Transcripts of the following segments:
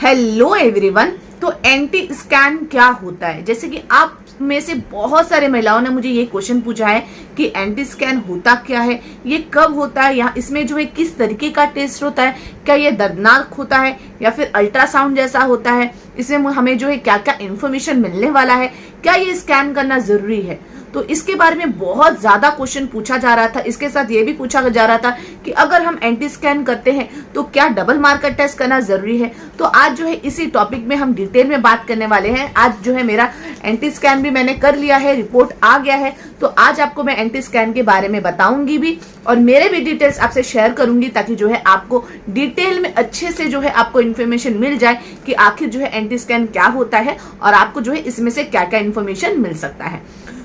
Hello everyone. तो anti scan क्या होता है? जैसे कि आप में से बहुत सारे महिलाओं ने मुझे ये क्वेश्चन पूछा है कि एंटी स्कैन होता क्या है, ये कब होता है, या इसमें जो है किस तरीके का टेस्ट होता है, क्या ये दर्दनाक होता है या फिर अल्ट्रासाउंड जैसा होता है, इसमें हमें जो है क्या क्या इन्फॉर्मेशन मिलने वाला है, क्या ये स्कैन करना जरूरी है। तो इसके बारे में बहुत ज्यादा क्वेश्चन पूछा जा रहा था। इसके साथ ये भी पूछा जा रहा था कि अगर हम एंटी स्कैन करते हैं तो क्या डबल मार्कर टेस्ट करना जरूरी है। तो आज जो है इसी टॉपिक में हम डिटेल में बात करने वाले हैं। आज जो है मेरा एंटी स्कैन भी मैंने कर लिया है, रिपोर्ट आ गया है, तो आज आपको मैं एंटी स्कैन के बारे में बताऊंगी भी और मेरे भी डिटेल्स आपसे शेयर करूंगी, ताकि जो है आपको डिटेल में अच्छे से जो है आपको इन्फॉर्मेशन मिल जाए कि आखिर जो है एंटी स्कैन क्या होता है और आपको जो है इसमें से क्या क्या इन्फॉर्मेशन मिल सकता है।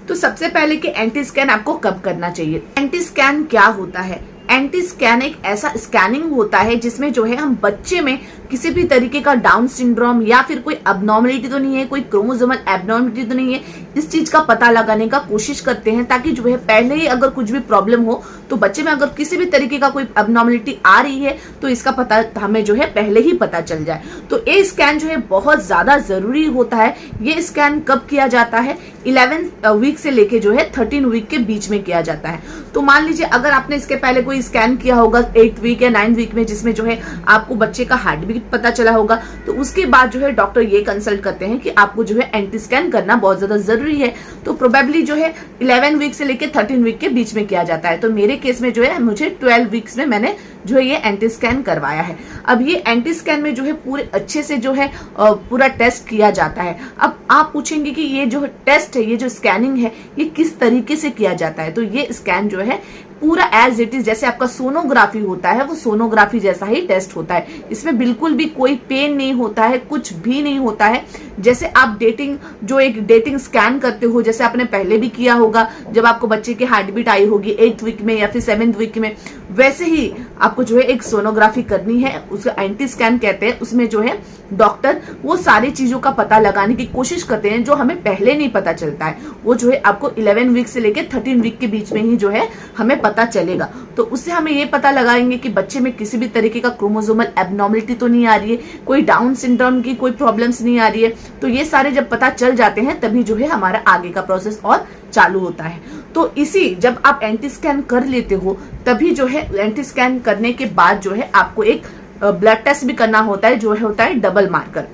तो सबसे पहले कि एंटी स्कैन आपको कब करना चाहिए। एंटी स्कैन क्या होता है? एंटी स्कैन एक ऐसा स्कैनिंग होता है जिसमें जो है हम बच्चे में किसी भी तरीके का डाउन सिंड्रोम या फिर कोई अबनॉर्मलिटी तो नहीं है, कोई क्रोमोसोमल एबनॉर्मलिटी तो नहीं है, इस चीज का पता लगाने का कोशिश करते हैं, ताकि जो है पहले ही अगर कुछ भी प्रॉब्लम हो तो बच्चे में अगर किसी भी तरीके का कोई अबनॉर्मलिटी आ रही है तो इसका पता हमें जो है पहले ही पता चल जाए। तो ये स्कैन जो है बहुत ज्यादा जरूरी होता है। ये स्कैन कब किया जाता है? 11 वीक से लेके जो है 13 वीक के बीच में किया जाता है। तो मान लीजिए अगर आपने इसके पहले कोई स्कैन किया होगा 8 वीक या 9 वीक में, जिसमें जो है आपको बच्चे का हार्ट बीट पता चला होगा, तो उसके बाद जो है डॉक्टर ये कंसल्ट करते हैं कि आपको जो है एंटी स्कैन करना बहुत ज्यादा जरूरी है। तो प्रोबेबली जो है 11 वीक से लेके 13 वीक के बीच में किया जाता है। तो मेरे केस में जो है मुझे 12 वीक्स में मैंने जो है ये एंटी स्कैन करवाया है। अब ये एंटी स्कैन में जो है पूरे अच्छे से जो है पूरा टेस्ट किया जाता है। अब आप पूछेंगे कि ये जो टेस्ट है, ये जो स्कैनिंग है, ये किस तरीके से किया जाता है। तो ये स्कैन जो है पूरा एज इट इज, जैसे आपका सोनोग्राफी होता है वो सोनोग्राफी जैसा ही टेस्ट होता है। इसमें बिल्कुल भी कोई पेन नहीं होता है, कुछ भी नहीं होता है। जैसे आप एक डेटिंग स्कैन करते हो, जैसे आपने पहले भी किया होगा जब आपको बच्चे की हार्ट बीट आई होगी 8th वीक में या फिर 7th वीक में, वैसे ही आपको जो है एक सोनोग्राफी करनी है, उसको एंटी स्कैन कहते हैं। उसमें जो है डॉक्टर वो सारी चीजों का पता लगाने की कोशिश करते हैं जो हमें पहले नहीं पता चलता है। वो जो है आपको 11 वीक से लेकर 13 वीक के बीच में ही जो है हमें पता चलेगा। तो उससे हमें ये पता लगाएंगे कि बच्चे में किसी भी तरीके का क्रोमोसोमल एबनॉर्मलिटी तो नहीं आ रही है, कोई डाउन सिंड्रोम की कोई प्रॉब्लम्स नहीं आ रही है। तो ये सारे जब पता चल जाते हैं तभी जो है हमारा आगे का प्रोसेस और चालू होता है। तो इसी जब आप एंटी स्कैन कर लेते हो तभी जो है एंटी स्कैन करने के बाद जो है आपको एक ब्लड टेस्ट भी करना होता है, जो है होता है डबल मार्कर।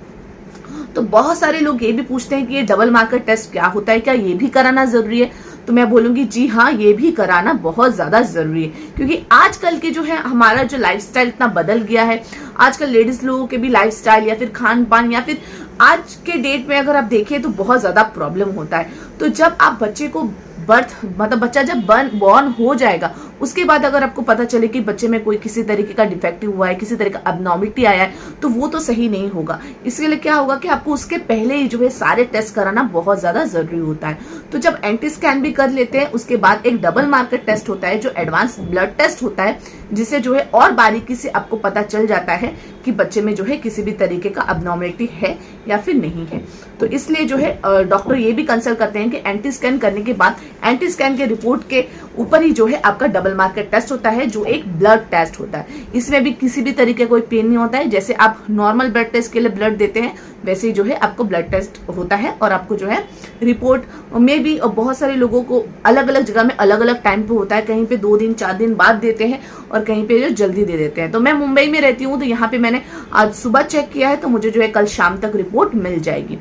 तो बहुत सारे लोग ये भी पूछते हैं कि ये डबल मार्कर टेस्ट क्या होता है, क्या ये भी कराना जरूरी है? तो मैं बोलूंगी जी हाँ, ये भी कराना बहुत ज्यादा जरूरी है, क्योंकि आजकल के जो है हमारा जो लाइफस्टाइल इतना बदल गया है। आजकल लेडीज लोगों के भी लाइफस्टाइल या फिर खान पान या फिर आज के डेट में अगर आप देखें तो बहुत ज्यादा प्रॉब्लम होता है। तो जब आप बच्चे को बच्चा जब बॉर्न हो जाएगा, उसके बाद अगर आपको पता चले कि बच्चे में कोई किसी तरीके का डिफेक्टिव हुआ है, किसी तरह का अबनॉर्मलिटी आया है, तो वो तो सही नहीं होगा। इसके लिए क्या होगा कि आपको उसके पहले ही जो है सारे टेस्ट कराना बहुत ज्यादा जरूरी होता है। तो जब एंटी स्कैन भी कर लेते हैं, उसके बाद एक डबल मार्कर टेस्ट होता है जो एडवांस ब्लड टेस्ट होता है, जिससे जो है और बारीकी से आपको पता चल जाता है कि बच्चे में जो है किसी भी तरीके का अबनॉर्मलिटी है या फिर नहीं है। तो इसलिए जो है डॉक्टर ये भी कंसल्ट करते हैं कि एंटी स्कैन करने के बाद एंटी स्कैन के रिपोर्ट के ऊपर ही जो है आपका डबल मार्कर टेस्ट होता है, जो एक ब्लड टेस्ट होता है। इसमें भी किसी भी तरीके का कोई पेन नहीं होता है। जैसे आप नॉर्मल ब्लड टेस्ट के लिए ब्लड देते हैं, वैसे ही जो है आपको ब्लड टेस्ट होता है और आपको जो है रिपोर्ट में भी बहुत सारे लोगों को अलग अलग जगह में अलग अलग टाइम पे होता है। कहीं पे 2 दिन 4 दिन बाद देते हैं और कहीं पे जो जल्दी दे देते हैं। तो मैं मुंबई में रहती हूँ, तो यहाँ पे मैंने आज सुबह चेक किया है, तो मुझे जो है कल शाम तक रिपोर्ट मिल जाएगी।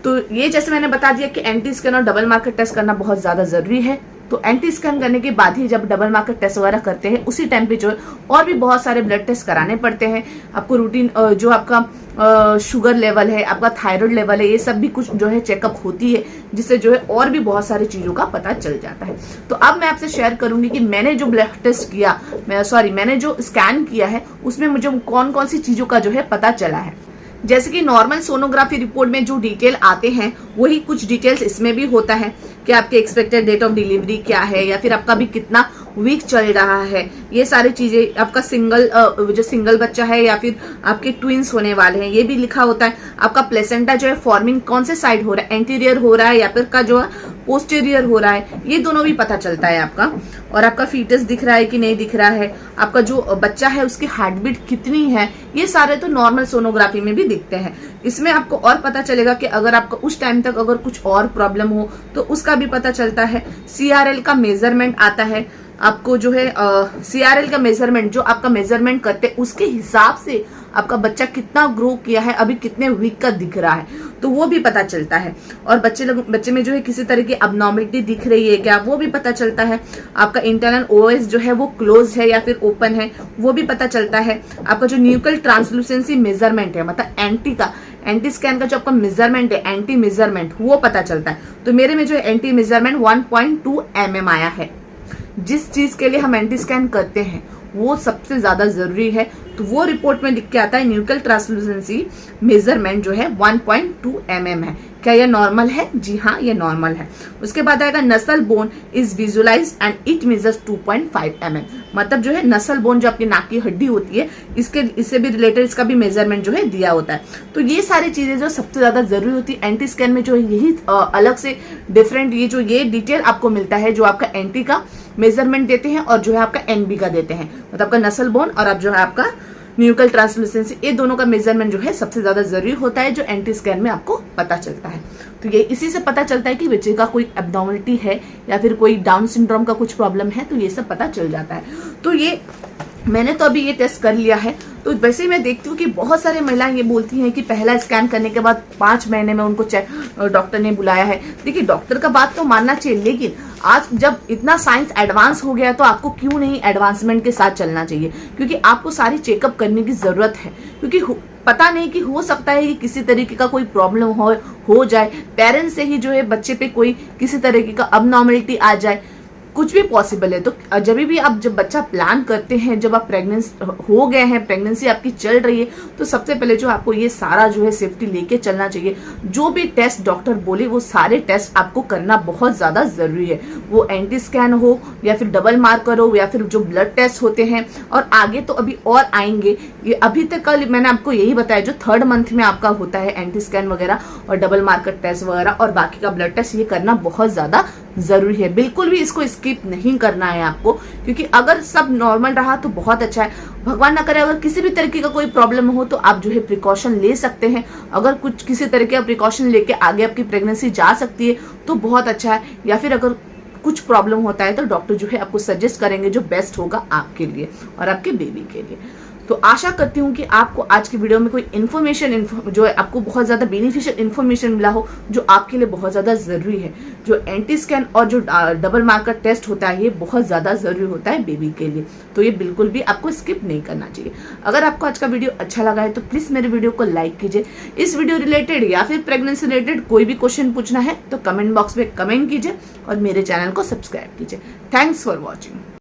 तो ये जैसे मैंने बता दिया कि एंटी स्कैन और डबल मार्कर टेस्ट करना बहुत ज्यादा जरूरी है। तो एंटी स्कैन करने के बाद ही जब डबल मार्कर टेस्ट वगैरह करते हैं, उसी टाइम पे जो है और भी बहुत सारे ब्लड टेस्ट कराने पड़ते हैं। आपको रूटीन जो आपका शुगर लेवल है, आपका थायराइड लेवल है, ये सब भी कुछ जो है चेकअप होती है, जिससे जो है और भी बहुत सारी चीजों का पता चल जाता है। तो अब मैं आपसे शेयर करूंगी कि मैंने जो ब्लड टेस्ट किया, मैंने जो स्कैन किया है, उसमें मुझे कौन कौन सी चीजों का जो है पता चला है। जैसे कि नॉर्मल सोनोग्राफी रिपोर्ट में जो डिटेल आते हैं, वही कुछ डिटेल्स इसमें भी होता है कि आपके एक्सपेक्टेड डेट ऑफ डिलीवरी क्या है, या फिर आपका भी कितना वीक चल रहा है, ये सारी चीजें, आपका जो सिंगल बच्चा है या फिर आपके ट्विंस होने वाले हैं, ये भी लिखा होता है। आपका प्लेसेंटा जो है फॉर्मिंग कौन से साइड हो रहा है, एंटीरियर हो रहा है या फिर का जो है पोस्टीरियर हो रहा है, ये दोनों भी पता चलता है आपका। और आपका फीटस दिख रहा है कि नहीं दिख रहा है, आपका जो बच्चा है उसकी हार्ट बीट कितनी है, ये सारे तो नॉर्मल सोनोग्राफी में भी दिखते हैं। इसमें आपको और पता चलेगा कि अगर आपका उस टाइम तक अगर कुछ और प्रॉब्लम हो तो उसका भी पता चलता है। CRL का मेजरमेंट आता है आपको, जो है CRL का मेजरमेंट, जो आपका मेजरमेंट करते हैं उसके हिसाब से आपका बच्चा कितना ग्रो किया है, अभी कितने वीक का दिख रहा है, तो वो भी पता चलता है। और बच्चे में जो है किसी तरह की अबनॉर्मलिटी दिख रही है क्या, वो भी पता चलता है। आपका इंटरनल OS जो है वो क्लोज है या फिर ओपन है, वो भी पता चलता है। आपका जो न्यूक्लियर ट्रांसलूसेंसी मेजरमेंट है, मतलब एंटी स्कैन का जो आपका मेजरमेंट है, एंटी मेजरमेंट, वो पता चलता है। तो मेरे में जो है एंटी मेजरमेंट 1.2 mm आया है। जिस चीज के लिए हम एंटी स्कैन करते हैं वो सबसे ज्यादा जरूरी है, तो वो रिपोर्ट में लिख के आता है न्यूक्लियर ट्रांसलूसेंसी मेजरमेंट जो है 1.2 mm है। क्या यह नॉर्मल है? जी हाँ, ये नॉर्मल है। उसके बाद आएगा नसल bone is visualised and it measures 2.5 mm, मतलब जो है नसल बोन जो आपकी नाक की हड्डी होती है, इससे भी रिलेटेड इसका भी मेजरमेंट जो है दिया होता है। तो ये सारी चीजें जो सबसे ज्यादा जरूरी होती है एंटी स्कैन में, जो है यही अलग से डिफरेंट ये डिटेल आपको मिलता है, जो आपका एंटी का मेजरमेंट देते हैं और जो है आपका NB का देते हैं, मतलब आपका नसल बोन और अब जो है आपका न्यूक्लियर ट्रांसलूसेंसी, ये दोनों का मेजरमेंट जो है सबसे ज्यादा जरूरी होता है, जो एंटी स्कैन में आपको पता चलता है। तो ये इसी से पता चलता है कि बच्चे का कोई एब्नॉर्मलिटी है या फिर कोई डाउन सिंड्रोम का कुछ प्रॉब्लम है, तो ये सब पता चल जाता है। तो ये मैंने तो अभी ये टेस्ट कर लिया है। तो वैसे ही मैं देखती हूँ कि बहुत सारे महिलाएं ये बोलती हैं कि पहला स्कैन करने के बाद 5 महीने में उनको डॉक्टर ने बुलाया है। देखिए, डॉक्टर का बात तो मानना चाहिए, लेकिन आज जब इतना साइंस एडवांस हो गया तो आपको क्यों नहीं एडवांसमेंट के साथ चलना चाहिए, क्योंकि आपको सारी चेकअप करने की जरूरत है। क्योंकि पता नहीं कि हो सकता है कि किसी तरीके का कोई प्रॉब्लम हो जाए, पेरेंट्स से ही जो है बच्चे पे कोई किसी तरीके का अबनॉर्मलिटी आ जाए, कुछ भी पॉसिबल है। तो जब भी आप जब बच्चा प्लान करते हैं, जब आप प्रेग्नेंट हो गए हैं, प्रेगनेंसी आपकी चल रही है, तो सबसे पहले जो आपको ये सारा जो है सेफ्टी लेके चलना चाहिए। जो भी टेस्ट डॉक्टर बोले वो सारे टेस्ट आपको करना बहुत ज्यादा जरूरी है, वो एंटी स्कैन हो या फिर डबल मार्कर हो या फिर जो ब्लड टेस्ट होते हैं, और आगे तो अभी और आएंगे। ये अभी तक कल मैंने आपको यही बताया, जो 3rd मंथ में आपका होता है एंटी स्कैन वगैरह और डबल मार्कर टेस्ट वगैरह और बाकी का ब्लड टेस्ट, ये करना बहुत ज्यादा जरूरी है। बिल्कुल भी इसको स्किप नहीं करना है आपको, क्योंकि अगर सब नॉर्मल रहा तो बहुत अच्छा है। भगवान ना करे अगर किसी भी तरीके का कोई प्रॉब्लम हो तो आप जो है प्रिकॉशन ले सकते हैं। अगर कुछ किसी तरीके का प्रिकॉशन लेके आगे आपकी प्रेगनेंसी जा सकती है तो बहुत अच्छा है, या फिर अगर कुछ प्रॉब्लम होता है तो डॉक्टर जो है आपको सजेस्ट करेंगे जो बेस्ट होगा आपके लिए और आपके बेबी के लिए। तो आशा करती हूँ कि आपको आज की वीडियो में कोई इन्फॉर्मेशन जो है आपको बहुत ज्यादा बेनिफिशियल इन्फॉर्मेशन मिला हो, जो आपके लिए बहुत ज्यादा जरूरी है। जो एंटी स्कैन और जो डबल मार्कर टेस्ट होता है, ये बहुत ज्यादा जरूरी होता है बेबी के लिए, तो ये बिल्कुल भी आपको स्किप नहीं करना चाहिए। अगर आपको आज का वीडियो अच्छा लगा है तो प्लीज मेरे वीडियो को लाइक कीजिए। इस वीडियो रिलेटेड या फिर प्रेगनेंसी रिलेटेड कोई भी क्वेश्चन पूछना है तो कमेंट बॉक्स में कमेंट कीजिए और मेरे चैनल को सब्सक्राइब कीजिए। Thanks for watching.